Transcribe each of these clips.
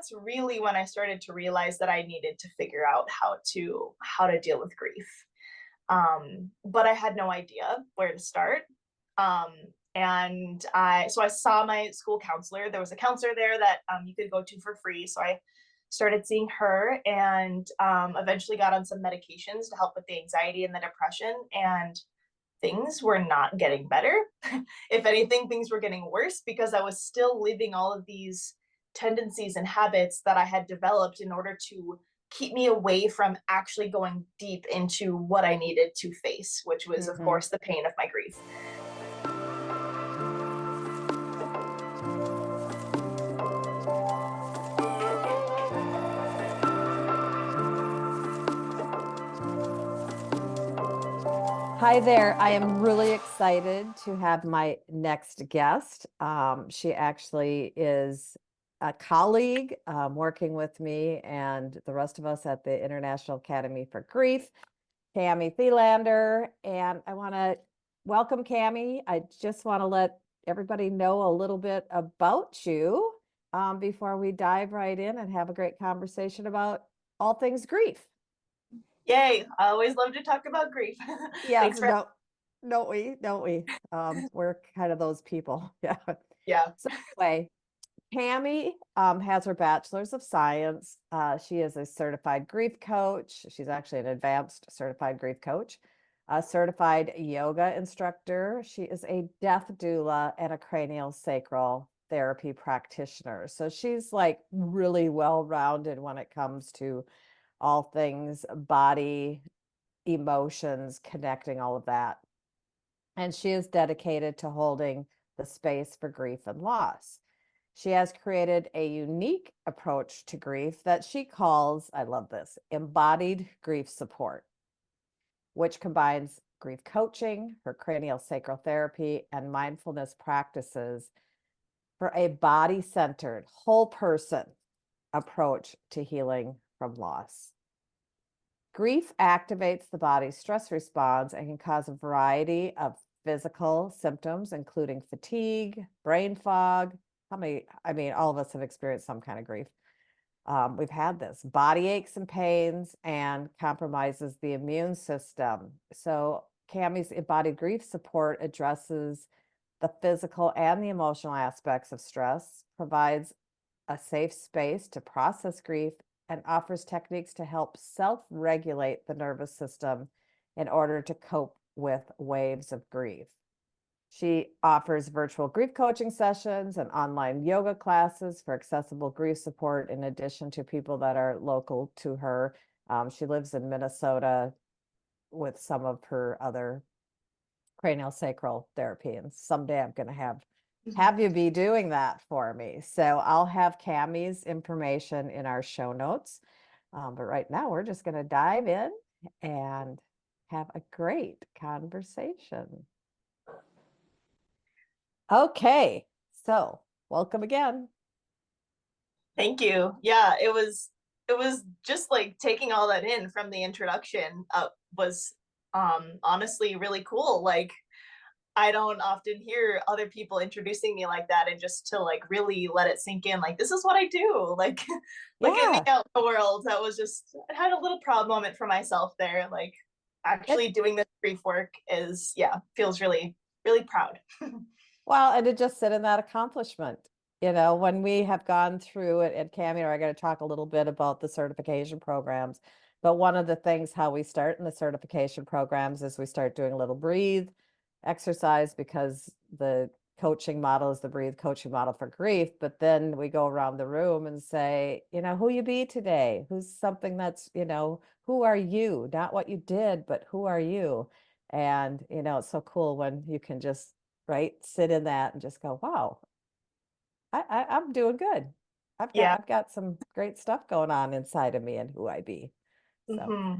that's really when I started to realize that I needed to figure out how to deal with grief. But I had no idea where to start. Um, and I saw my school counselor. There was a counselor there that you could go to for free. So I started seeing her, and eventually got on some medications to help with the anxiety and the depression. And things were not getting better. If anything, things were getting worse because I was still living all of these tendencies and habits that I had developed in order to keep me away from actually going deep into what I needed to face, which was, of Mhm. course, the pain of my grief. Hi there. I am really excited to have my next guest. She actually is a colleague working with me and the rest of us at the International Academy for Grief, Cami Thelander. And I want to welcome Cami. I just want to let everybody know a little bit about you before we dive right in and have a great conversation about all things grief. Yay! I always love to talk about grief. Yes, Thanks for don't we? Don't we? We're kind of those people. Yeah. yeah. So anyway, Cami has her bachelor's of science. She is a certified grief coach. She's actually an advanced certified grief coach, a certified yoga instructor. She is a death doula and a craniosacral therapy practitioner. So she's like really well-rounded when it comes to all things body, emotions, connecting all of that. And she is dedicated to holding the space for grief and loss. She has created a unique approach to grief that she calls, I love this, Embodied Grief Support, which combines grief coaching, her craniosacral therapy, and mindfulness practices for a body-centered, whole person approach to healing from loss. Grief activates the body's stress response and can cause a variety of physical symptoms, including fatigue, brain fog. All of us have experienced some kind of grief. We've had this body aches and pains and compromises the immune system. So Cami's Embodied Grief Support addresses the physical and the emotional aspects of stress, provides a safe space to process grief, and offers techniques to help self-regulate the nervous system in order to cope with waves of grief. She offers virtual grief coaching sessions and online yoga classes for accessible grief support, in addition to people that are local to her. She lives in Minnesota with some of her other craniosacral therapy, and someday I'm going to have you be doing that for me. So I'll have Cami's information in our show notes. But right now we're just going to dive in and have a great conversation. Okay, so welcome again. Thank you. Yeah, it was just like taking all that in from the introduction was honestly really cool. Like I don't often hear other people introducing me like that, and just to like really let it sink in, like this is what I do. Like look at me Yeah, out in the world. That was just, I had a little proud moment for myself there. Like it, actually doing this grief work is, yeah, feels really, really proud. well, and to just sit in that accomplishment. When we have gone through it at Cami, or I got to talk a little bit about the certification programs. But one of the things how we start in the certification programs is we start doing a little breathe exercise, because the coaching model is the breathe coaching model for grief. But then we go around the room and say, who you be today? Who's something that's, who are you? Not what you did, but who are you? And, it's so cool when you can just, right, sit in that and just go, wow, I'm doing good. I've got Yeah. I've got some great stuff going on inside of me and who I be. So, Hmm.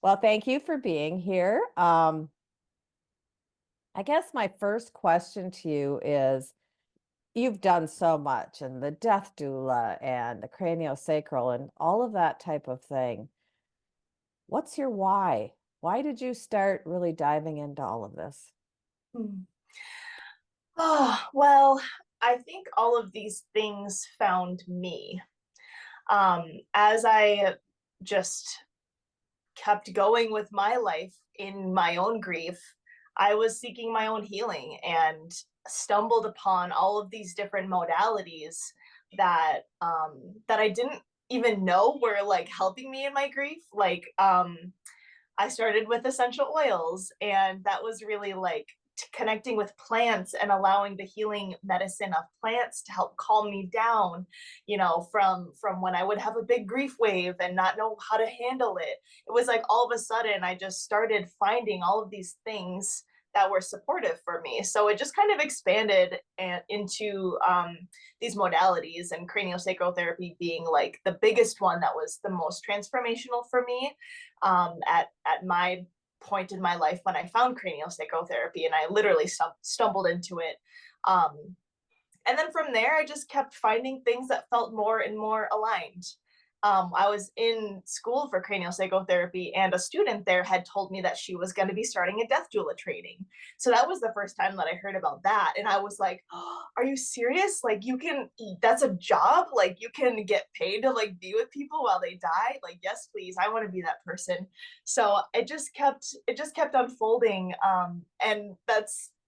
well, thank you for being here. I guess my first question to you is, you've done so much, and the death doula and the craniosacral and all of that type of thing. What's your why? Why did you start really diving into all of this? Oh, well, I think all of these things found me. As I just kept going with my life in my own grief, I was seeking my own healing and stumbled upon all of these different modalities that I didn't even know were like helping me in my grief. Like I started with essential oils, and that was really like connecting with plants and allowing the healing medicine of plants to help calm me down, you know, from when I would have a big grief wave and not know how to handle it. It was like all of a sudden I just started finding all of these things that were supportive for me. So it just kind of expanded into these modalities, and craniosacral therapy being like the biggest one that was the most transformational for me at my point in my life when I found craniosacral therapy, and I literally stumbled into it. And then from there, I just kept finding things that felt more and more aligned. I was in school for craniosacral therapy, and a student there had told me that she was going to be starting a death doula training. So that was the first time that I heard about that. And I was like, oh, are you serious? Like, you can, that's a job? Like, you can get paid to like be with people while they die? Like, yes, please. I want to be that person. So it just kept unfolding. And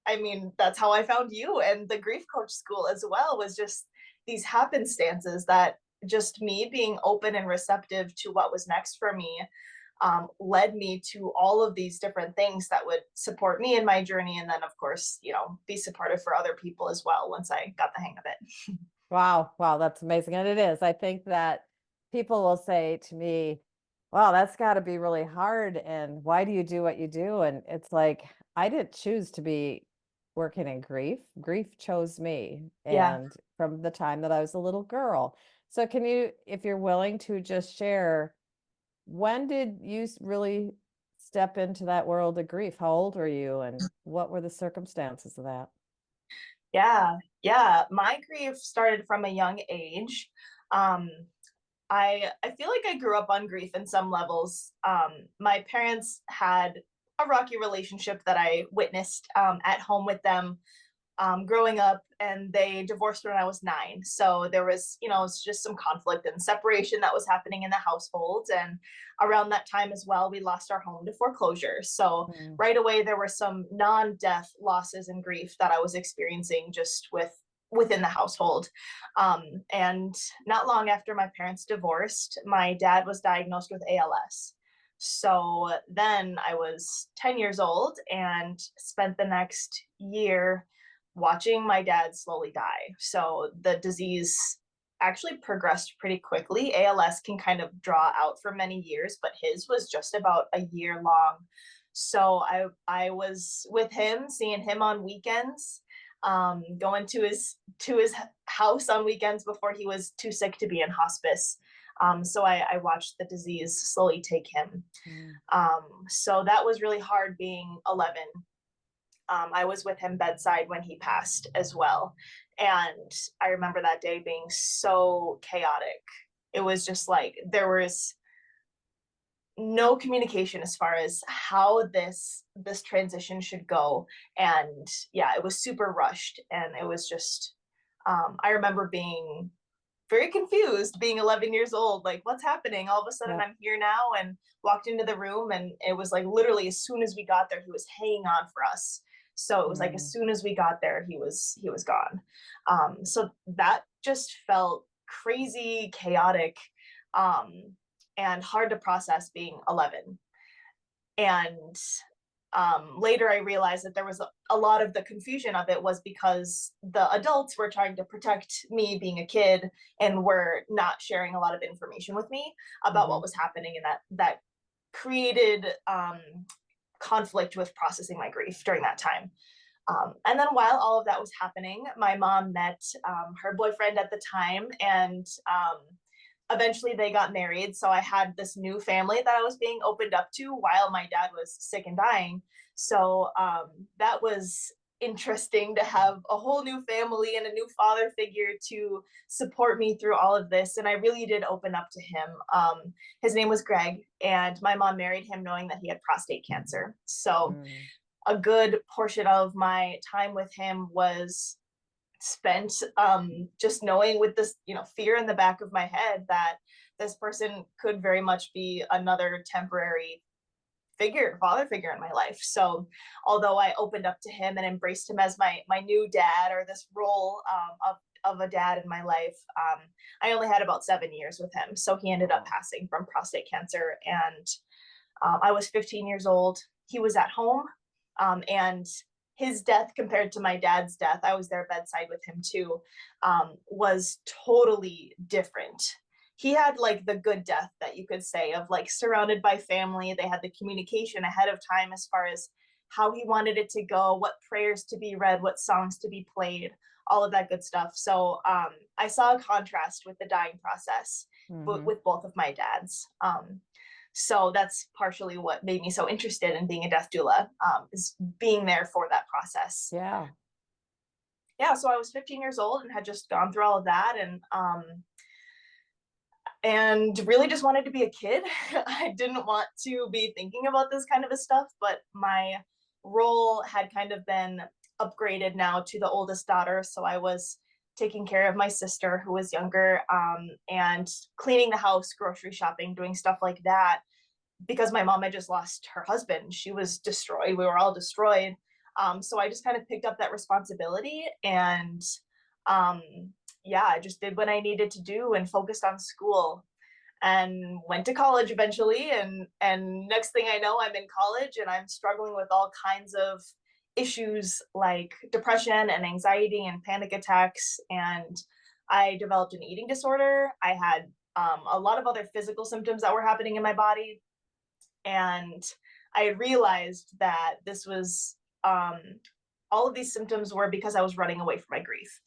I mean, that's how I found you and the grief coach school as well, was just these happenstances that just me being open and receptive to what was next for me led me to all of these different things that would support me in my journey. And then, of course, you know, be supportive for other people as well once I got the hang of it. Wow. Wow. That's amazing. And it is. I think that people will say to me, wow, that's got to be really hard. And why do you do what you do? And it's like, I didn't choose to be working in grief. Grief chose me. Yeah. And from the time that I was a little girl. So can you, if you're willing to just share, when did you really step into that world of grief? How old were you and what were the circumstances of that? Yeah. Yeah. My grief started from a young age. Um, I feel like I grew up on grief in some levels. My parents had a rocky relationship that I witnessed at home with them growing up, and they divorced when I was 9. So there was, you know, it's just some conflict and separation that was happening in the household. And around that time as well, we lost our home to foreclosure. So Mm. right away, there were some non-death losses and grief that I was experiencing just within the household. And not long after my parents divorced, my dad was diagnosed with ALS. So then I was 10 years old and spent the next year watching my dad slowly die. So the disease actually progressed pretty quickly. ALS can kind of draw out for many years, but his was just about a year long. So I was with him, seeing him on weekends, going to his house on weekends before he was too sick to be in hospice. So I watched the disease slowly take him. Mm. So that was really hard being 11. I was with him bedside when he passed as well. And I remember that day being so chaotic. It was just like there was no communication as far as how this transition should go. And yeah, it was super rushed, and it was just I remember being very confused, being 11 years old, like what's happening? All of a sudden Yep. I'm here now, and walked into the room, and it was like literally as soon as we got there he was hanging on for us. So it was like as Mm. soon as we got there he was gone. So that just felt crazy chaotic, um, and hard to process being 11. And later I realized that there was a lot of the confusion of it was because the adults were trying to protect me being a kid and were not sharing a lot of information with me about what Mhm. was happening, and that created conflict with processing my grief during that time. And then while all of that was happening, my mom met her boyfriend at the time, and eventually they got married. So I had this new family that I was being opened up to while my dad was sick and dying. So that was interesting to have a whole new family and a new father figure to support me through all of this. And I really did open up to him. His name was Greg, and my mom married him knowing that he had prostate cancer. So Mm. a good portion of my time with him was spent just knowing with this, fear in the back of my head that this person could very much be another temporary father figure in my life. So although I opened up to him and embraced him as my new dad, or this role of a dad in my life, I only had about 7 years with him. So he ended up passing from prostate cancer, and I was 15 years old. He was at home, and his death compared to my dad's death, I was there bedside with him too, was totally different. He had like the good death that you could say, of like surrounded by family. They had the communication ahead of time as far as how he wanted it to go, what prayers to be read, what songs to be played, all of that good stuff. So I saw a contrast with the dying process, but with both of my dads. So that's partially what made me so interested in being a death doula, is being there for that process. Yeah. Yeah. So I was 15 years old and had just gone through all of that, and really just wanted to be a kid. I didn't want to be thinking about this kind of a stuff, but my role had kind of been upgraded now to the oldest daughter. So I was taking care of my sister who was younger, and cleaning the house, grocery shopping, doing stuff like that, because my mom had just lost her husband. She was destroyed. We were all destroyed. So I just kind of picked up that responsibility, and yeah, I just did what I needed to do and focused on school, and went to college eventually. And next thing I know, I'm in college and I'm struggling with all kinds of issues like depression and anxiety and panic attacks. And I developed an eating disorder. I had a lot of other physical symptoms that were happening in my body. And I realized that this was all of these symptoms were because I was running away from my grief.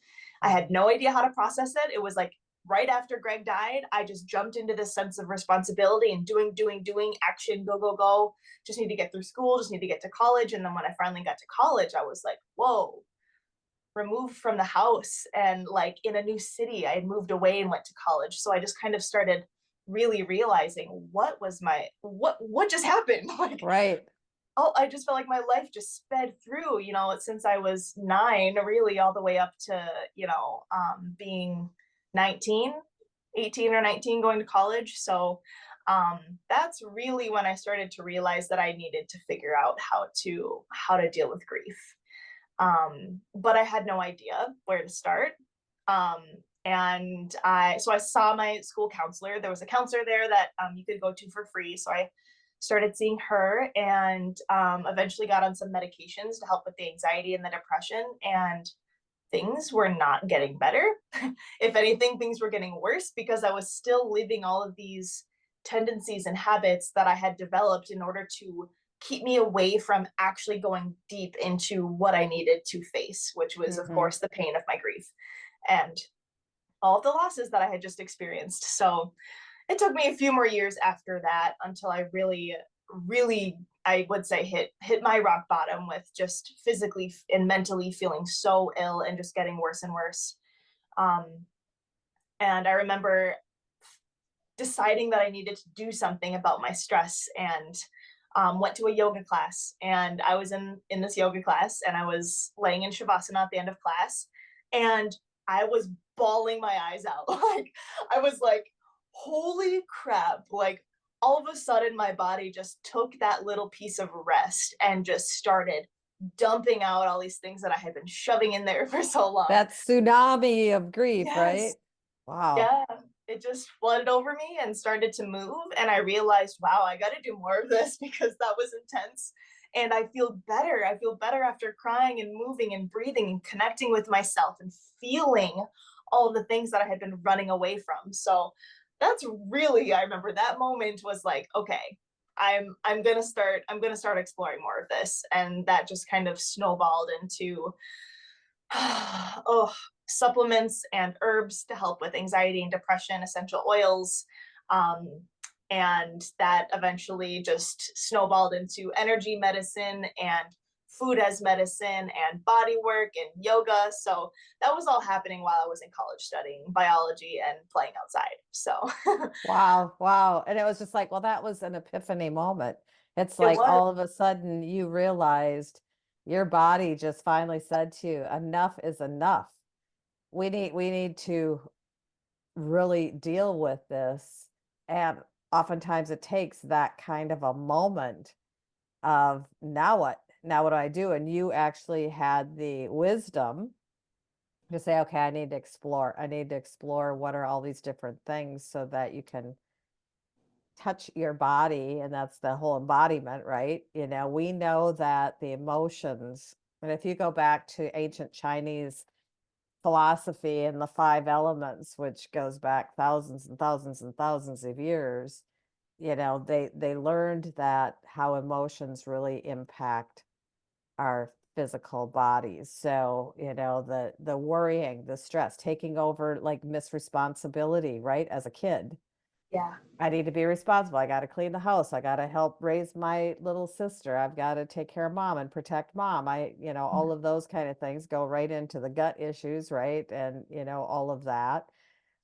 I had no idea how to process it. It was like right after Greg died, I just jumped into this sense of responsibility and doing, action, go, go, go. Just need to get through school, just need to get to college. And then when I finally got to college, I was like, whoa, removed from the house and like in a new city. I had moved away and went to college. So I just kind of started really realizing what just happened. Like, Right. oh, I just felt like my life just sped through, since I was 9, really all the way up to, being 19, 18 or 19, going to college. So that's really when I started to realize that I needed to figure out how to deal with grief. But I had no idea where to start. And I saw my school counselor. There was a counselor there that you could go to for free. So I started seeing her, and eventually got on some medications to help with the anxiety and the depression, and things were not getting better. If anything, things were getting worse, because I was still living all of these tendencies and habits that I had developed in order to keep me away from actually going deep into what I needed to face, which was, of course, the pain of my grief and all of the losses that I had just experienced. So it took me a few more years after that until I really, I would say, hit my rock bottom with just physically and mentally feeling so ill and just getting worse and worse. And I remember deciding that I needed to do something about my stress, and went to a yoga class. And I was in this yoga class, and I was laying in Shavasana at the end of class, and I was bawling my eyes out. Like, I was like, holy crap. Like, all of a sudden my body just took that little piece of rest and just started dumping out all these things that I had been shoving in there for so long. That tsunami of grief, Yes. right? Wow. Yeah, it just flooded over me and started to move. And I realized, wow, I got to do more of this, because that was intense. And I feel better. I feel better after crying and moving and breathing and connecting with myself and feeling all of the things that I had been running away from. So that's really, I remember that moment was like, okay, I'm gonna start exploring more of this. And that just kind of snowballed into supplements and herbs to help with anxiety and depression, essential oils. And that eventually just snowballed into energy medicine and food as medicine and body work and yoga. So that was all happening while I was in college studying biology and playing outside. So Wow. And it was just like, well, that was an epiphany moment. It's it like was. all of a sudden you realized your body just finally said to you, enough is enough. we need to really deal with this. And oftentimes it takes that kind of a moment of, now what? Now what do I do? And you actually had the wisdom to say, okay, I need to explore. I need to explore what are all these different things so that you can touch your body. And that's the whole embodiment, right? You know, we know that the emotions, and if you go back to ancient Chinese philosophy and the five elements, which goes back thousands and thousands and thousands of years, you know, they learned that how emotions really impact our physical bodies. So, you know, the worrying, the stress, taking over, like misresponsibility, right? As a kid, Yeah. I need to be responsible. I got to clean the house. I got to help raise my little sister. I've got to take care of mom and protect mom. You know, all of those kind of things go right into the gut issues, right? And, you know, all of that.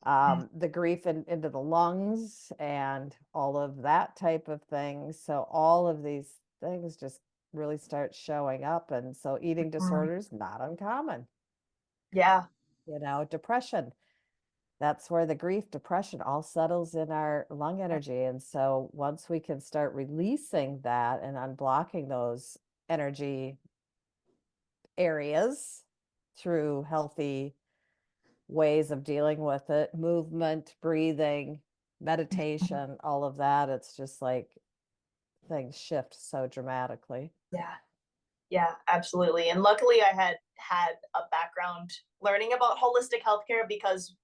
The grief into the lungs and all of that type of thing. So all of these things just really start showing up. And so eating Mhm. disorders, not uncommon, Yeah. you know, depression. That's where the grief, depression all settles in our lung energy. And so once we can start releasing that and unblocking those energy areas through healthy ways of dealing with it, movement, breathing, meditation, all of that, it's just like things shift so dramatically. Yeah. Yeah, absolutely. And luckily, I had a background learning about holistic healthcare because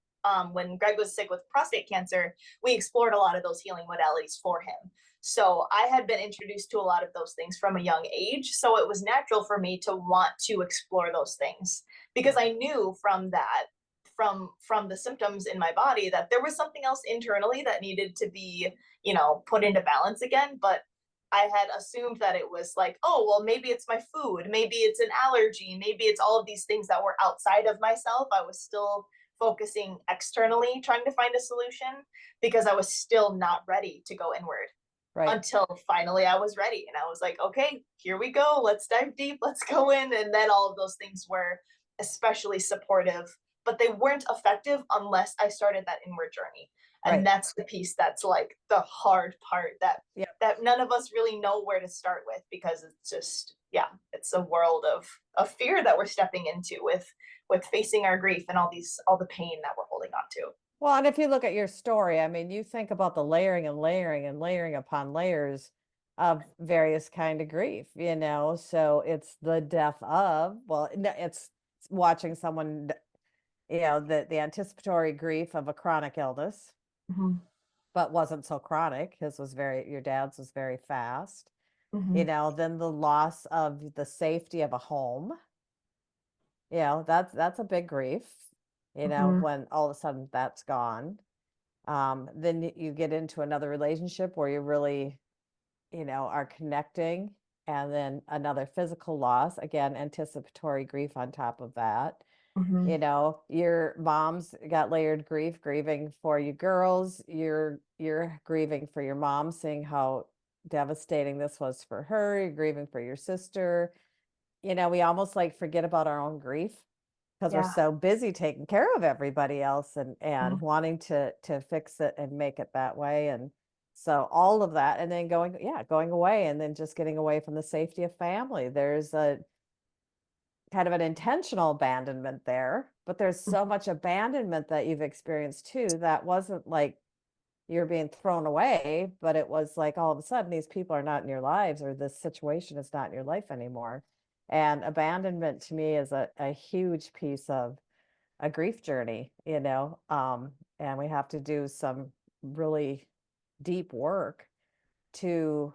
when Greg was sick with prostate cancer, we explored a lot of those healing modalities for him. So I had been introduced to a lot of those things from a young age. So it was natural for me to want to explore those things because I knew from that, from the symptoms in my body, that there was something else internally that needed to be, put into balance again. But I had assumed that it was like, oh, well, maybe it's my food, maybe it's an allergy, maybe it's all of these things that were outside of myself. I was still focusing externally, trying to find a solution because I was still not ready to go inward Right. until finally I was ready. And I was like, okay, here we go. Let's dive deep. Let's go in. And then all of those things were especially supportive, but they weren't effective unless I started that inward journey. And Right. that's the piece that's like the hard part that Yep. that none of us really know where to start with because it's just, yeah, it's a world of fear that we're stepping into with facing our grief and all the pain that we're holding on to. Well, and if you look at your story, I mean, you think about the layering and layering and layering upon layers of various kind of grief, you know. So it's the death of, well, it's watching someone, you know, the anticipatory grief of a chronic illness, Mm-hmm. but wasn't so chronic. Your dad's was very fast, Mm-hmm. you know. Then the loss of the safety of a home, you know, that's a big grief, you know, Mm-hmm. when all of a sudden that's gone. Then you get into another relationship where you really, you know, are connecting, and then another physical loss, again, anticipatory grief on top of that. Mm-hmm. You know, your mom's got layered grief, grieving for you girls, you're grieving for your mom, seeing how devastating this was for her, you're grieving for your sister. You know, we almost like forget about our own grief because we're Yeah. so busy taking care of everybody else and Mm-hmm. wanting to fix it and make it that way. And so all of that, and then going away, and then just getting away from the safety of family. There's a kind of an intentional abandonment there, but there's so much abandonment that you've experienced too that wasn't like you're being thrown away, but it was like all of a sudden these people are not in your lives, or this situation is not in your life anymore. And abandonment to me is a huge piece of a grief journey, you know. And we have to do some really deep work to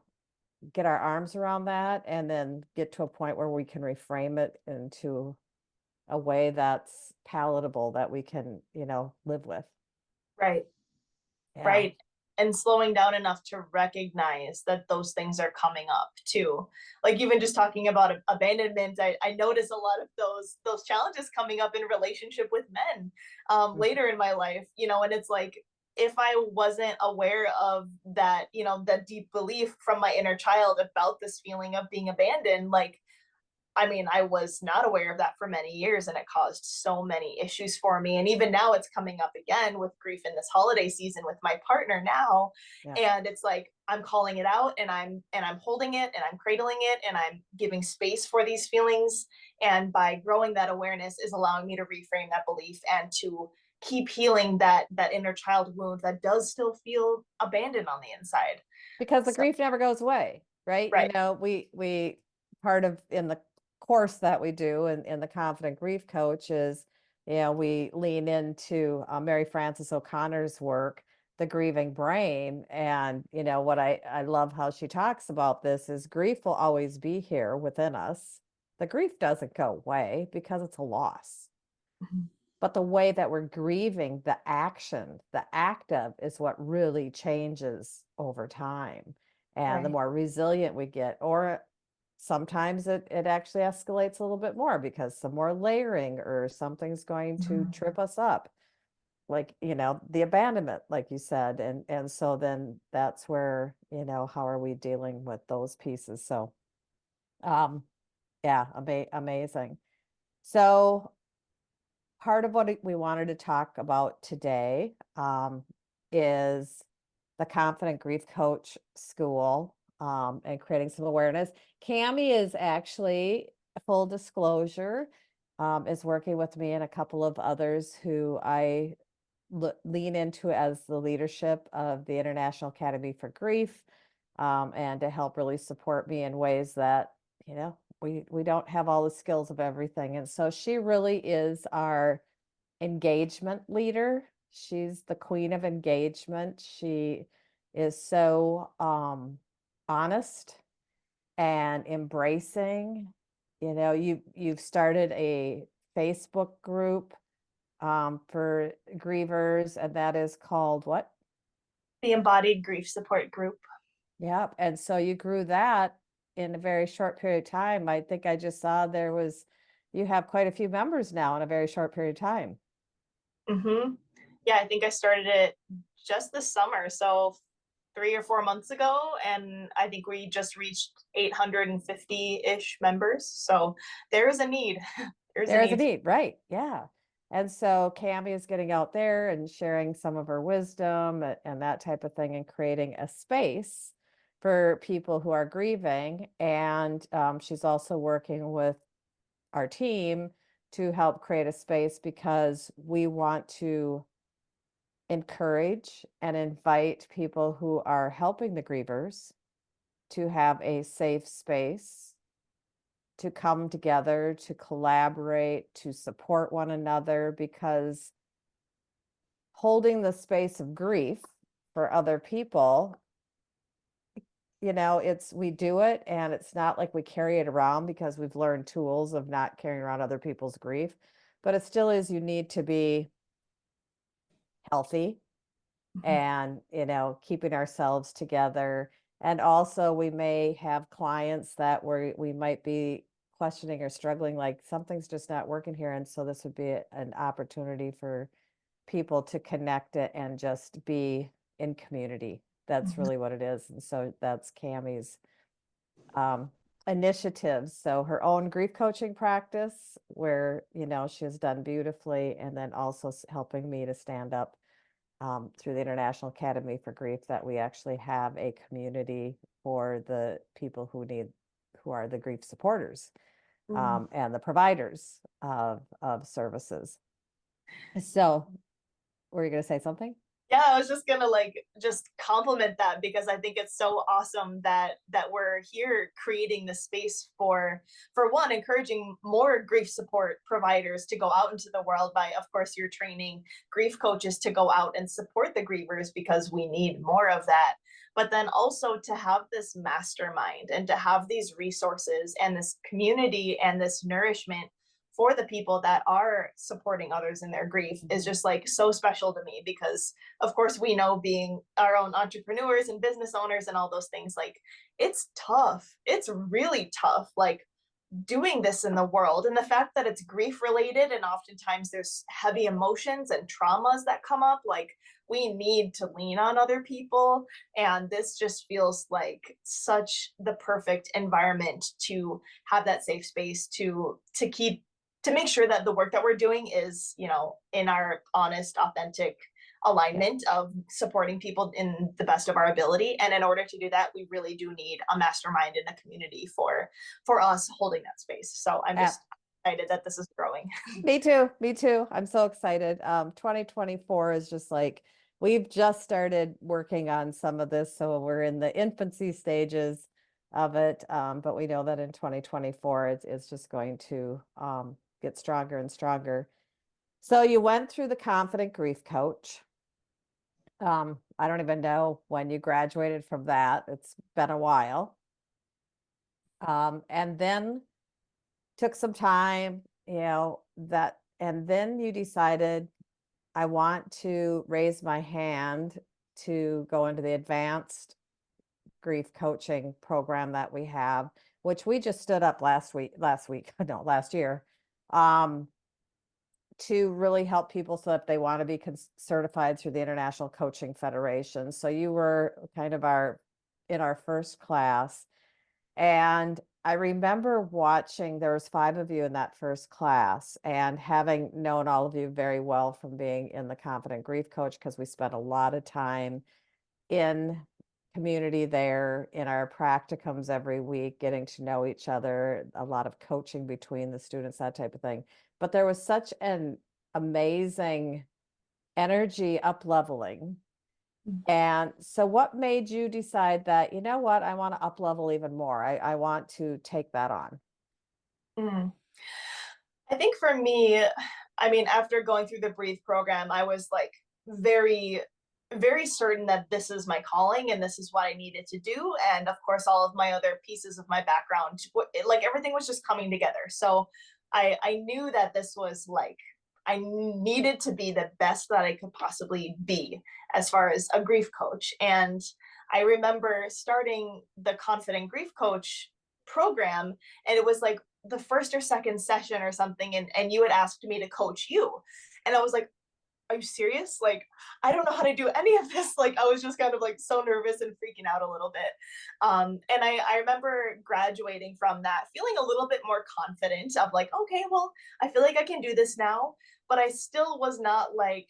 get our arms around that, and then get to a point where we can reframe it into a way that's palatable, that we can, you know, live with. Right. Yeah. Right. And slowing down enough to recognize that those things are coming up too. Like even just talking about abandonment, I notice a lot of those challenges coming up in relationship with men Mhm. later in my life, and it's like if I wasn't aware of that, that deep belief from my inner child about this feeling of being abandoned, like I mean, I was not aware of that for many years, and it caused so many issues for me. And even now it's coming up again with grief in this holiday season with my partner now. Yeah. And it's like I'm calling it out, and I'm holding it, and I'm cradling it, and I'm giving space for these feelings. And by growing that awareness is allowing me to reframe that belief and to keep healing that inner child wound that does still feel abandoned on the inside. Because the So grief never goes away, right? right. We part of in the course that we do in the Confident Grief Coach is, we lean into Mary Frances O'Connor's work, The Grieving Brain. And, what I love how she talks about this is grief will always be here within us. The grief doesn't go away because it's a loss. Mhm. But the way that we're grieving, the action, the active is what really changes over time. And the Right. more resilient we get, or sometimes it actually escalates a little bit more because some more layering or something's going to Mhm. trip us up. Like, the abandonment, like you said. And so then that's where, how are we dealing with those pieces? So um yeah, amazing. So part of what we wanted to talk about today is the Confident Grief Coach School, and creating some awareness. Cami is actually, full disclosure, is working with me and a couple of others who I lean into as the leadership of the International Academy for Grief, and to help really support me in ways that, we don't have all the skills of everything. And so she really is our engagement leader. She's the queen of engagement. She is so honest and embracing. You've started a Facebook group for grievers, and that is called what? The Embodied Grief Support group. Yep. And so you grew that in a very short period of time. I think I just saw you have quite a few members now in a very short period of time. Mm-hmm. Yeah, I think I started it just this summer, so 3 or 4 months ago, and I think we just reached 850-ish members. So there is a need. There's a There is a need. need, right? Yeah. And so Cami is getting out there and sharing some of her wisdom and that type of thing, and creating a space for people who are grieving. And she's also working with our team to help create a space because we want to encourage and invite people who are helping the grievers to have a safe space to come together, to collaborate, to support one another, because holding the space of grief for other people, we do it, and it's not like we carry it around because we've learned tools of not carrying around other people's grief, but it still is, you need to be healthy Mhm. and, keeping ourselves together. And also we may have clients that we might be questioning or struggling, like something's just not working here. And so this would be an opportunity for people to connect it and just be in community. That's Mhm. really what it is. And so that's Cami's um, initiatives. So her own grief coaching practice, where, she has done beautifully, and then also helping me to stand up through the International Academy for Grief, that we actually have a community for the people who are the grief supporters, Mm. and the providers of services. So, were you going to say something? Yeah, I was just gonna just compliment that, because I think it's so awesome that we're here creating the space for one, encouraging more grief support providers to go out into the world by, of course, you're training grief coaches to go out and support the grievers, because we need more of that. But then also to have this mastermind and to have these resources and this community and this nourishment for the people that are supporting others in their grief is just like so special to me, because of course we know, being our own entrepreneurs and business owners and all those things, like it's tough, it's really tough, like doing this in the world. And the fact that it's grief related, and oftentimes there's heavy emotions and traumas that come up, like we need to lean on other people. And this just feels like such the perfect environment to have that safe space to keep to make sure that the work that we're doing is, you know, in our honest, authentic Yeah, alignment of supporting people in the best of our ability. And in order to do that, we really do need a mastermind in the community for us holding that space. So I'm ab- just excited that this is growing. me too. Me too. I'm so excited. 2024 is just like we've just started working on some of this, so we're in the infancy stages of it. But we know that in 2024, it's just going to get stronger and stronger. So you went through the Confident Grief Coach. I don't even know when you graduated from that. It's been a while. And then took some time, and then you decided, I want to raise my hand to go into the advanced grief coaching program that we have, which we just stood up no, last year, to really help people so that they want to be certified through the International Coaching Federation. So you were kind of in our first class. And I remember watching, there was 5 of you in that first class, and having known all of you very well from being in the Confident Grief Coach, because we spent a lot of time in community there in our practicums every week, getting to know each other, a lot of coaching between the students, that type of thing. But there was such an amazing energy up leveling. And so what made you decide that, you know what, I want to up level even more? I want to take that on. Mm. I think for me, I mean, after going through the Breathe program, I was like very, very certain that this is my calling and this is what I needed to do. And of course, all of my other pieces of my background, like everything was just coming together. So I knew that this was like, I needed to be the best that I could possibly be as far as a grief coach. And I remember starting the Confident Grief Coach program, and it was like the first or second session or something, and you had asked me to coach you, and I was like, are you serious? Like, I don't know how to do any of this. Like, I was just kind of like so nervous and freaking out a little bit. And I remember graduating from that feeling a little bit more confident of like, okay, well, I feel like I can do this now. But I still was not like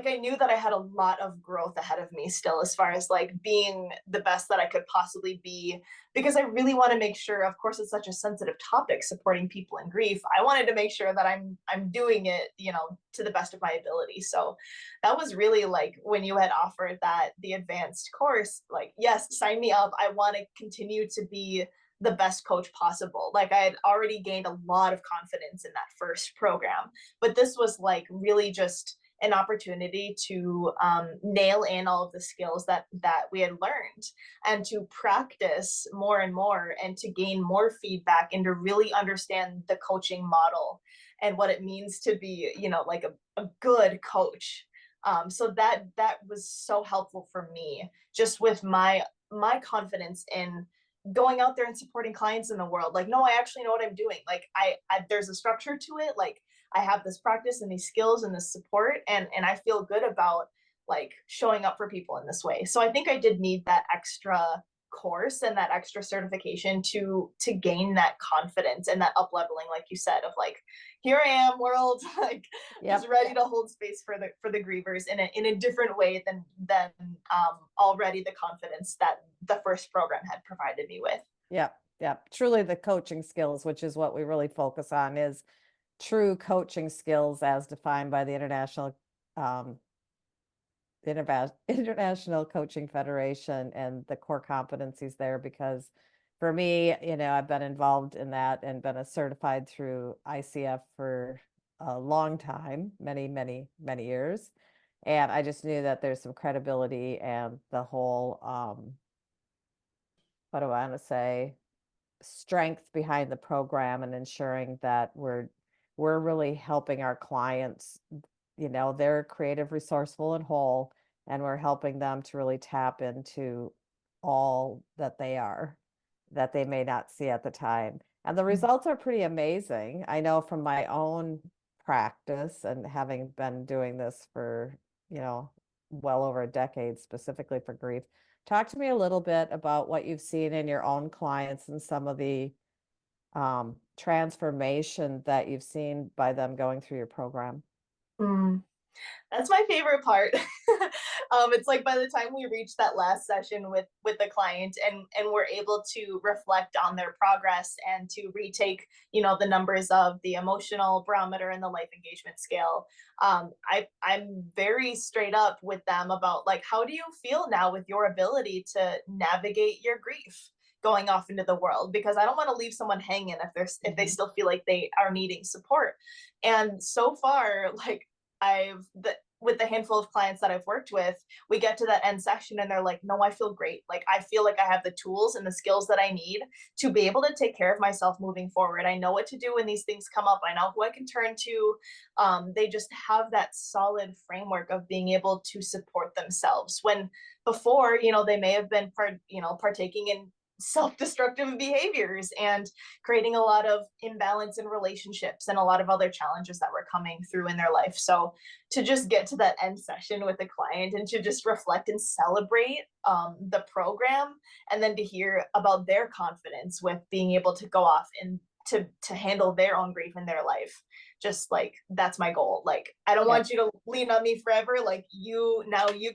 I knew that I had a lot of growth ahead of me still, as far as like being the best that I could possibly be, because I really want to make sure, of course it's such a sensitive topic, supporting people in grief. I wanted to make sure that I'm doing it, you know, to the best of my ability. So that was really like when you had offered that the advanced course, like, yes, sign me up. I want to continue to be the best coach possible. Like, I had already gained a lot of confidence in that first program, but this was like really just an opportunity to nail in all of the skills that we had learned, and to practice more and more, and to gain more feedback, and to really understand the coaching model and what it means to be, you know, like a good coach. So that was so helpful for me, just with my confidence in going out there and supporting clients in the world. Like, no, I actually know what I'm doing. Like, I there's a structure to it. Like, I have this practice and these skills and this support, and I feel good about like showing up for people in this way. So I think I did need that extra course and that extra certification to gain that confidence and that up leveling, like you said, of like, here I am, world, like just Yep. ready to hold space for the grievers in a different way than already the confidence that the first program had provided me with. Yep. Yep. Truly the coaching skills, which is what we really focus on, is true coaching skills as defined by the um, International Coaching Federation, and the core competencies there. Because for me, I've been involved in that and been a certified through ICF for a long time, many, many, many years. And I just knew that there's some credibility and the whole, what do I want to say, strength behind the program, and ensuring that we're really helping our clients. They're creative, resourceful, and whole, and we're helping them to really tap into all that they are, that they may not see at the time. And the results are pretty amazing. I know from my own practice, and having been doing this for, well over a decade specifically for grief. Talk to me a little bit about what you've seen in your own clients and some of the transformation that you've seen by them going through your program. Mm. That's my favorite part. It's like by the time we reach that last session with the client and we're able to reflect on their progress and to retake, the numbers of the emotional barometer and the life engagement scale. I'm very straight up with them about like, how do you feel now with your ability to navigate your grief going off into the world? Because I don't want to leave someone hanging if they still feel like they are needing support. And so far, like with the handful of clients that I've worked with, we get to that end session and they're like, no, I feel great. Like, I feel like I have the tools and the skills that I need to be able to take care of myself moving forward. I know what to do when these things come up. I know who I can turn to. They just have that solid framework of being able to support themselves when before, they may have been partaking in self-destructive behaviors and creating a lot of imbalance in relationships and a lot of other challenges that were coming through in their life. So to just get to that end session with the client and to just reflect and celebrate the program, and then to hear about their confidence with being able to go off and to handle their own grief in their life, just like that's my goal. Like, I don't Yep. want you to lean on me forever. Like, you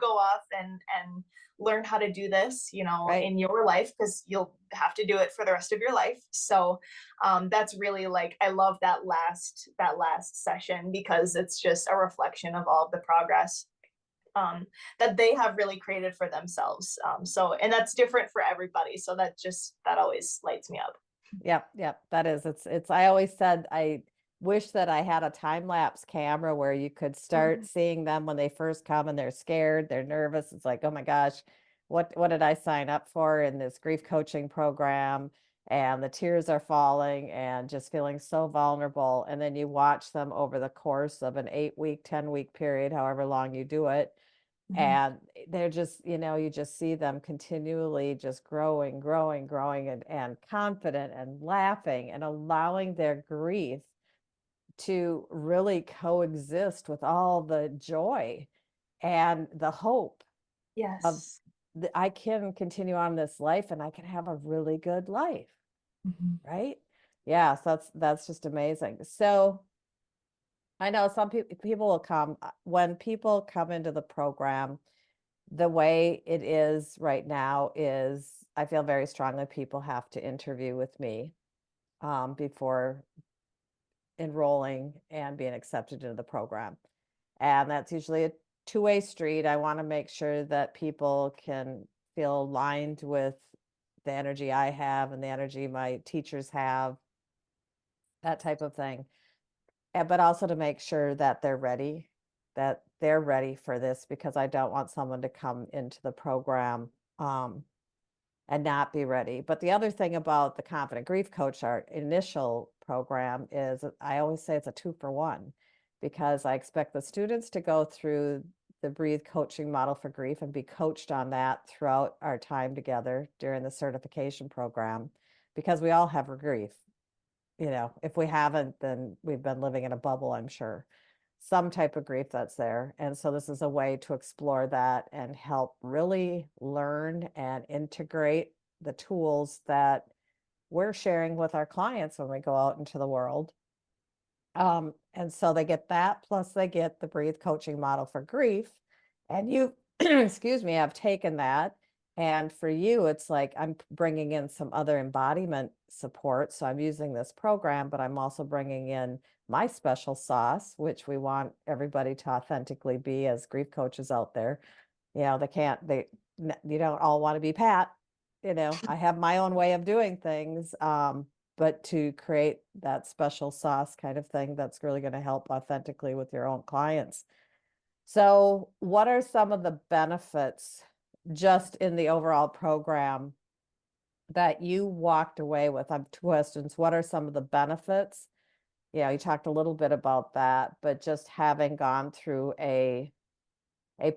go off and learn how to do this, Right. in your life, because you'll have to do it for the rest of your life. So that's really, like, I love that last session because it's just a reflection of all of the progress that they have really created for themselves. So, and that's different for everybody. So that always lights me up. Yep, yep, that is. It's I always said I wish that I had a time lapse camera where you could start Mhm. seeing them when they first come and they're scared, they're nervous. It's like, oh my gosh, what did I sign up for in this grief coaching program? And the tears are falling and just feeling so vulnerable. And then you watch them over the course of an 8-week, 10-week period, however long you do it, Mhm. and they're just, you just see them continually just growing, growing, growing, and confident and laughing and allowing their grief to really coexist with all the joy and the hope of Yes. I can continue on this life and I can have a really good life, Mhm. right? Yeah, so that's just amazing. So I know some people will come when people come into the program. The way it is right now is I feel very strongly people have to interview with me before enrolling and being accepted into the program. And that's usually a two-way street. I want to make sure that people can feel aligned with the energy I have and the energy my teachers have, that type of thing. But also to make sure that they're ready for this because I don't want someone to come into the program um, and not be ready. But the other thing about the Confident Grief Coach, our initial program, is I always say it's a 2-for-1 because I expect the students to go through the Breathe coaching model for grief and be coached on that throughout our time together during the certification program because we all have grief. If we haven't, then we've been living in a bubble, I'm sure. Some type of grief that's there. And so this is a way to explore that and help really learn and integrate the tools that we're sharing with our clients when we go out into the world. And so they get that, plus they get the Breathe coaching model for grief. And you, excuse me, I've taken that. And for you, it's like I'm bringing in some other embodiment support. So I'm using this program, but I'm also bringing in my special sauce, which we want everybody to authentically be as grief coaches out there. You don't all want to be Pat. I have my own way of doing things. But to create that special sauce kind of thing that's really going to help authentically with your own clients. So, what are some of the benefits just in the overall program that you walked away with? I have two questions. What are some of the benefits? Yeah, you talked a little bit about that, but just having gone through a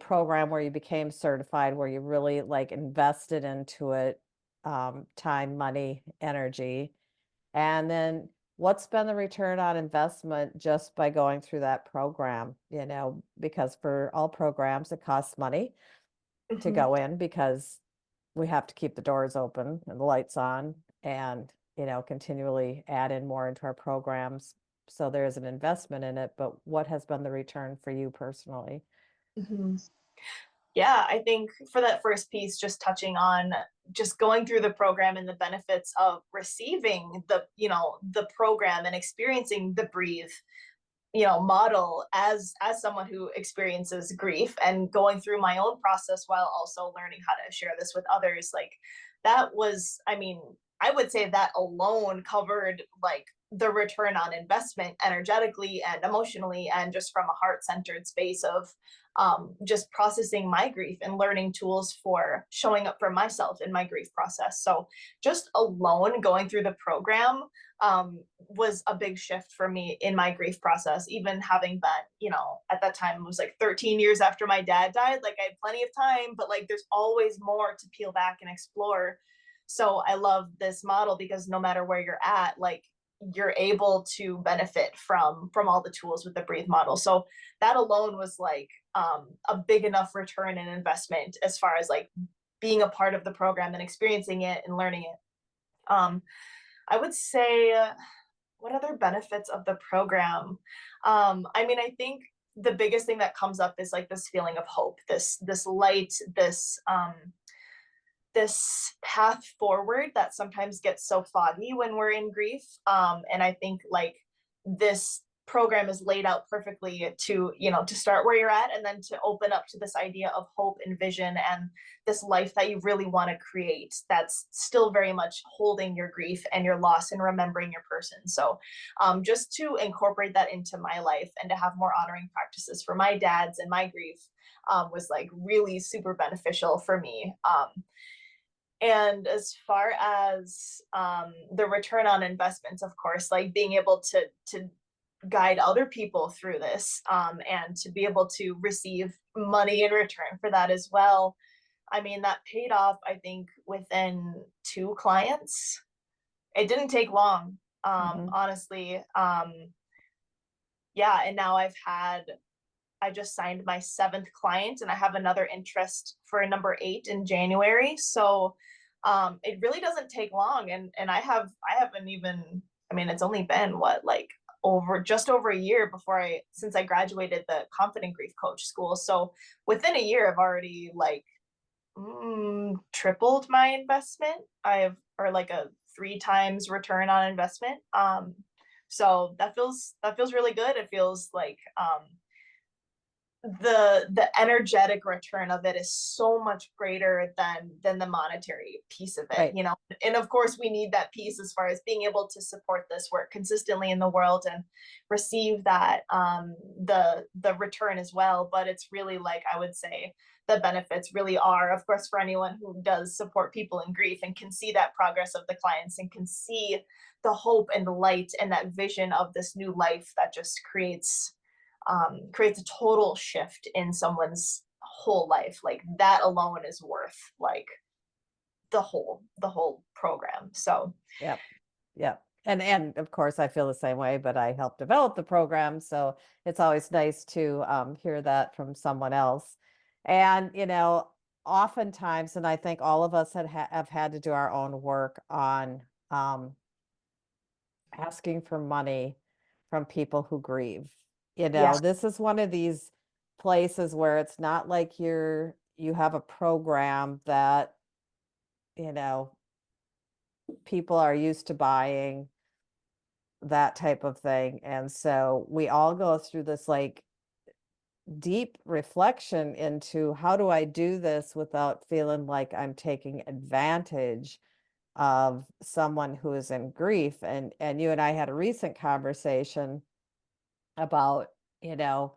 program where you became certified, where you really like invested into it, time, money, energy. And then what's been the return on investment just by going through that program, because for all programs, it costs money to Mhm. go in because we have to keep the doors open and the lights on and, continually add in more into our programs. So there is an investment in it, but what has been the return for you personally? Mhm. Yeah, I think for that first piece, just touching on just going through the program and the benefits of receiving the program and experiencing the breathe, model as someone who experiences grief and going through my own process while also learning how to share this with others. Like that was, I mean, I would say that alone covered like the return on investment energetically and emotionally and just from a heart-centered space of just processing my grief and learning tools for showing up for myself in my grief process. So just alone going through the program was a big shift for me in my grief process, even having been, at that time it was like 13 years after my dad died. Like I had plenty of time, but like there's always more to peel back and explore. So I love this model because no matter where you're at, like you're able to benefit from all the tools with the breathe model. So that alone was like a big enough return and investment as far as like being a part of the program and experiencing it and learning it. I would say, what other benefits of the program? I mean, I think the biggest thing that comes up is like this feeling of hope, this light, this path forward that sometimes gets so foggy when we're in grief. And I think like this program is laid out perfectly to start where you're at and then to open up to this idea of hope and vision and this life that you really want to create that's still very much holding your grief and your loss and remembering your person. So just to incorporate that into my life and to have more honoring practices for my dad's and my grief was like really super beneficial for me. And as far as the return on investments, of course, like being able to guide other people through this and to be able to receive money in return for that as well. I mean, that paid off, I think, within 2 clients. It didn't take long, Hmm. honestly. Yeah, and now I just signed my 7th client and I have another interest for a number 8 in January. So it really doesn't take long. And I haven't even, I mean, it's only been what, like just over a year since I graduated the Confident Grief Coach school. So within a year, I've already like tripled my investment. Or like a 3 times return on investment. So that feels really good. It feels like the energetic return of it is so much greater than the monetary piece of it, Right. and of course we need that piece as far as being able to support this work consistently in the world and receive that the return as well. But it's really like, I would say the benefits really are, of course, for anyone who does support people in grief and can see that progress of the clients and can see the hope and the light and that vision of this new life that just creates a total shift in someone's whole life. Like that alone is worth like the whole program. So Yep. Yep. And of course I feel the same way, but I helped develop the program. So it's always nice to hear that from someone else. And, oftentimes, and I think all of us have had to do our own work on um, asking for money from people who grieve. yeah. This is one of these places where it's not like you have a program that, you know, people are used to buying, that type of thing. And so we all go through this like deep reflection into how do I do this without feeling like I'm taking advantage of someone who is in grief. And you and I had a recent conversation about, you know,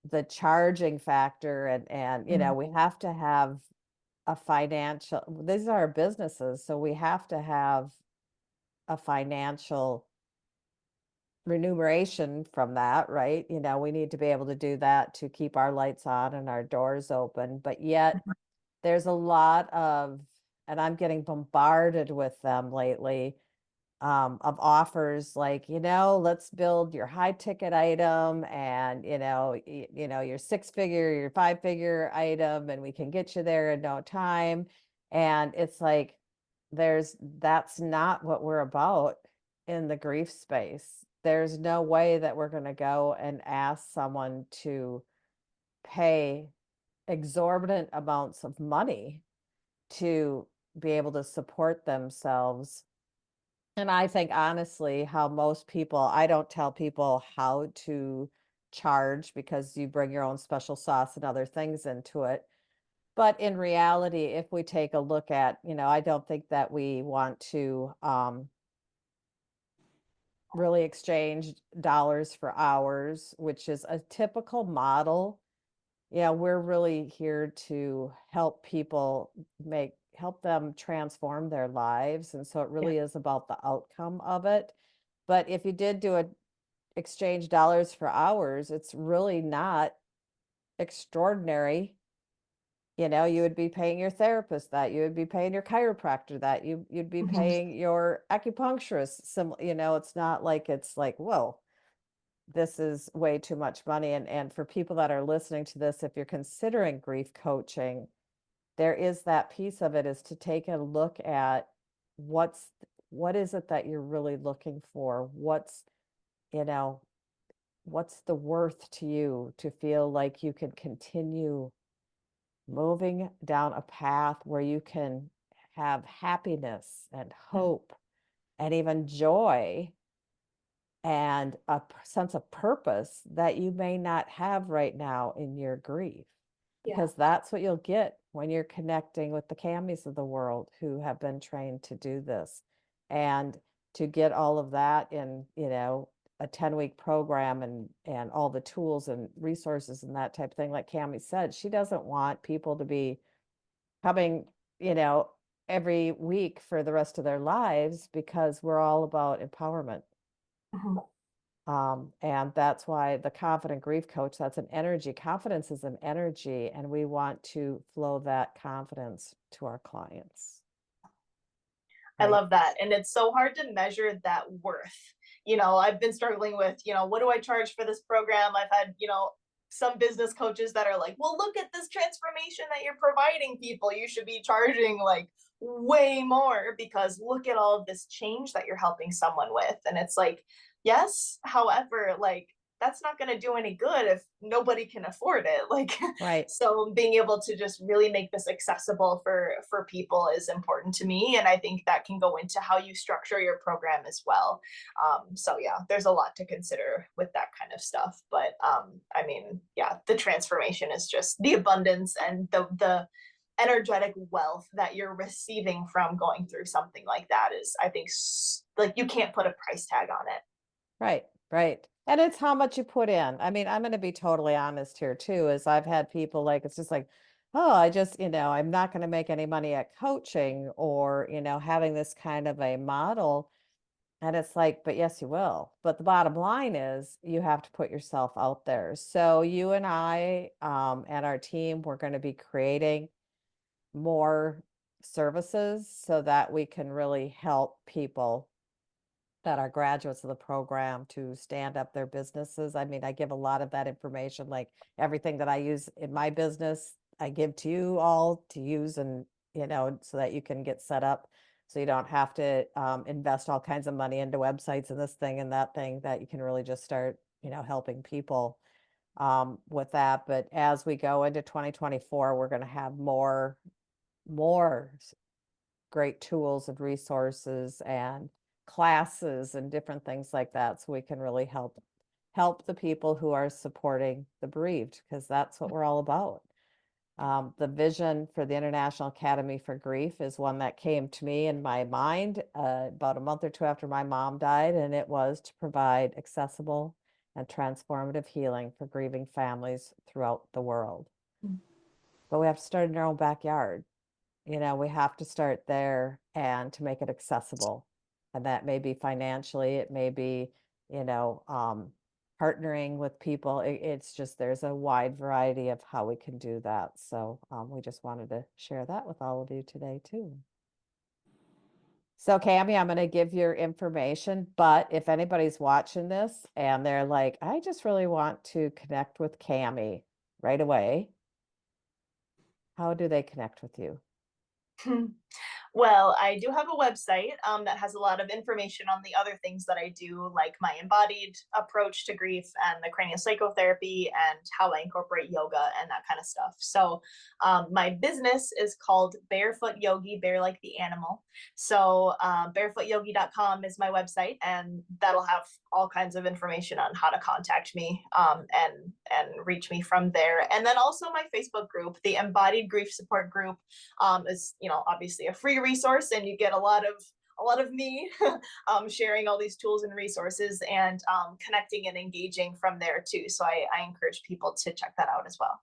the charging factor and Mhm. we have to have a financial, these are our businesses, so we have to have a financial remuneration from that, right? We need to be able to do that to keep our lights on and our doors open. But yet there's a lot of, and I'm getting bombarded with them lately, of offers like, let's build your high ticket item and, your 6-figure, your 5-figure item, and we can get you there in no time. And it's like, that's not what we're about in the grief space. There's no way that we're going to go and ask someone to pay exorbitant amounts of money to be able to support themselves. And I think honestly, how most people, I don't tell people how to charge because you bring your own special sauce and other things into it. But in reality, if we take a look at, I don't think that we want to really exchange dollars for hours, which is a typical model. Yeah, we're really here to help people help them transform their lives. And so it Yeah. really is about the outcome of it. But if you did do it, exchange dollars for hours, it's really not extraordinary. You would be paying your therapist that, you would be paying your chiropractor that, you'd be Mhm. paying your acupuncturist some, it's not like it's like, whoa, this is way too much money. And for people that are listening to this, if you're considering grief coaching, there is that piece of it, is to take a look at what is it that you're really looking for? You know, what's the worth to you to feel like you can continue moving down a path where you can have happiness and hope and even joy and a sense of purpose that you may not have right now in your grief, Yeah. because that's what you'll get when you're connecting with the Camis of the world who have been trained to do this. And to get all of that in, a 10-week program and all the tools and resources and that type of thing, like Cami said, she doesn't want people to be coming, you know, every week for the rest of their lives, because we're all about empowerment. Mhm. And that's why the confident grief coach, that's an energy. Confidence is an energy, and we want to flow that confidence to our clients. I Right. love that. And it's so hard to measure that worth. I've been struggling with, what do I charge for this program? I've had, some business coaches that are like, well, look at this transformation that you're providing people. You should be charging like way more because look at all of this change that you're helping someone with. And it's like, yes, however, like that's not going to do any good if nobody can afford it. Like, Right. so being able to just really make this accessible for people is important to me, and I think that can go into how you structure your program as well. So yeah, there's a lot to consider with that kind of stuff, but I mean, yeah, the transformation is just the abundance and the energetic wealth that you're receiving from going through something like that is, I think, like you can't put a price tag on it. Right. Right. And it's how much you put in. I mean, I'm going to be totally honest here too, is I've had people like, it's just like, oh, I just, I'm not going to make any money at coaching or, having this kind of a model. And it's like, but yes, you will. But the bottom line is you have to put yourself out there. So you and I, and our team, we're going to be creating more services so that we can really help people that are graduates of the program to stand up their businesses. I mean, I give a lot of that information, like everything that I use in my business, I give to you all to use, and, so that you can get set up. So you don't have to invest all kinds of money into websites and this thing and that thing, that you can really just start, helping people with that. But as we go into 2024, we're going to have more great tools and resources and classes and different things like that, so we can really help the people who are supporting the bereaved, because that's what we're all about. The vision for the International Academy for Grief is one that came to me in my mind about a month or two after my mom died, and it was to provide accessible and transformative healing for grieving families throughout the world. But we have to start in our own backyard. We have to start there, and to make it accessible. And that may be financially, it may be, partnering with people. It's just, there's a wide variety of how we can do that. So we just wanted to share that with all of you today too. So Cami, I'm going to give your information, but if anybody's watching this and they're like, I just really want to connect with Cami right away, how do they connect with you? Well, I do have a website that has a lot of information on the other things that I do, like my embodied approach to grief and the craniosacral therapy and how I incorporate yoga and that kind of stuff. So my business is called Barefoot Yogi, bear like the animal. So barefootyogi.com is my website, and that'll have all kinds of information on how to contact me and reach me from there. And then also my Facebook group, the Embodied Grief Support group, is, you know, obviously a free resource, and you get a lot of me sharing all these tools and resources, and connecting and engaging from there too. So I encourage people to check that out as well.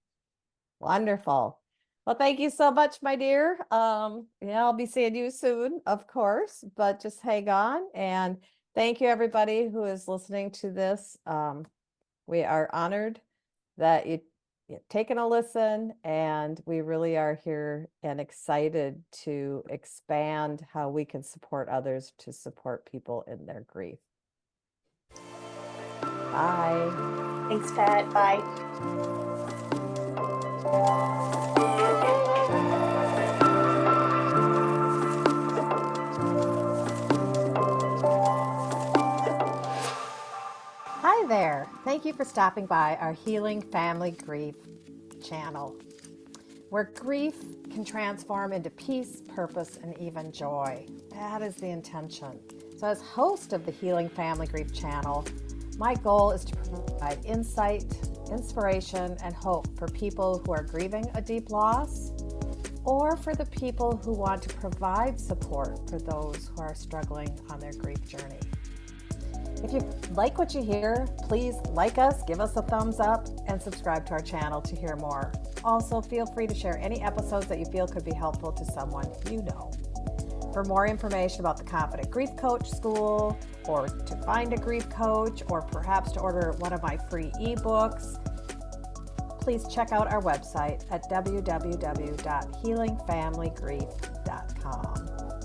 Wonderful. Well, thank you so much, my dear. Yeah, I'll be seeing you soon, of course, but just hang on. And thank you, everybody who is listening to this. We are honored that you've taken a listen, and we really are here and excited to expand how we can support others to support people in their grief. Bye. Thanks, Pat. Bye. Hi there. Thank you for stopping by our Healing Family Grief channel, where grief can transform into peace, purpose, and even joy. That is the intention. So as host of the Healing Family Grief channel, my goal is to provide insight, inspiration, and hope for people who are grieving a deep loss, or for the people who want to provide support for those who are struggling on their grief journey. If you like what you hear, please like us, give us a thumbs up, and subscribe to our channel to hear more. Also, feel free to share any episodes that you feel could be helpful to someone you know. For more information about the Confident Grief Coach School, or to find a grief coach, or perhaps to order one of my free ebooks, please check out our website at www.healingfamilygrief.com.